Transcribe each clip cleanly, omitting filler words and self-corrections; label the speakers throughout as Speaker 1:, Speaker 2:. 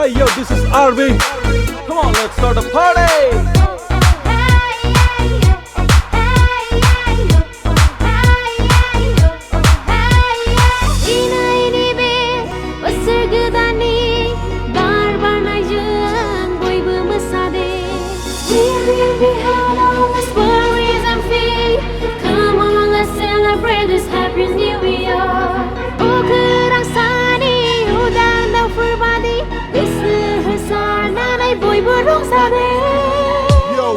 Speaker 1: Hey yo, this is Arvind. Come on, let's start a party.
Speaker 2: Come on, let's celebrate this happy new year.
Speaker 1: Yo,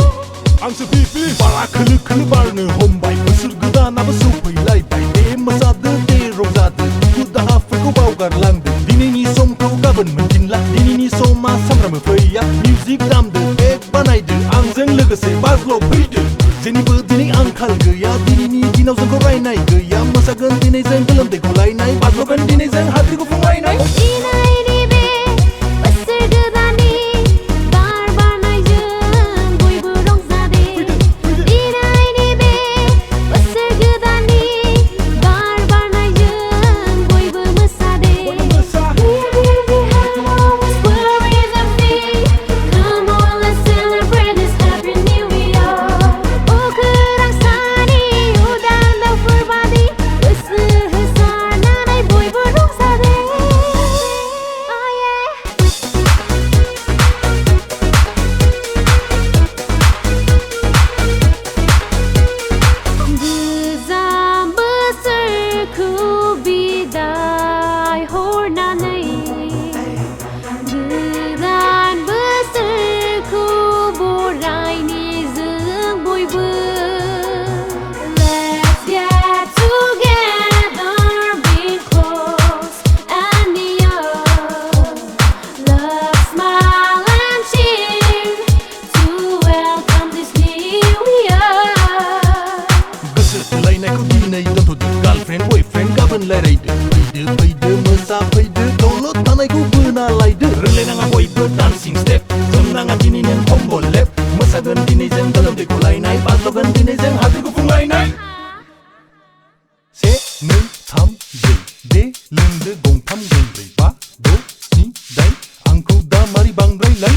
Speaker 1: ang sa pipi Para kılı barını hombay Mısır gıdanabı supaylayday De masada de rozada Ku daha fıkı bavgarlandı Dinini som kau gaban menjinla Dinini soma samramı faya Music damdı ek banaydı Angzeng legase bazlo bıydı Zenibu dini angkal gaya Dinini ginau zeng koraynay gaya Masagan dini zeng gelamde kolaynay Bazlogan dini zeng hati ku fungaynay Girlfriend, boyfriend, gaban layraydı Faydı, masa faydı Download tanayku bınalaydı Rılenanga boybu dancing step Zımnanga dininin combo lep Masagan dinizem dalamde kolaynay Bazlogan dinizem hatiku fungaynay Se, nı, tam, jay De, lındı, gong tam, genday Ba, do, si, day Angkau da mari bangray lay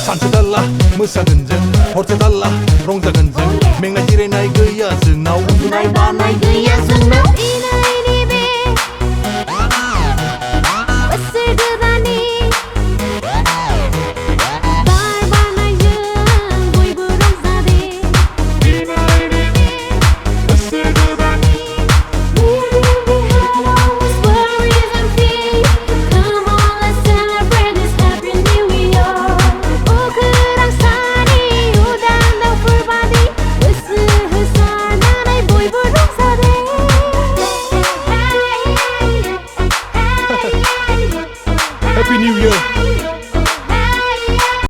Speaker 1: Sansıdallah, masaganjeng Horsedallah, rongzaganjeng Menga jirenay gaya zınaw Undunay banay gaya zınaw Happy New Year!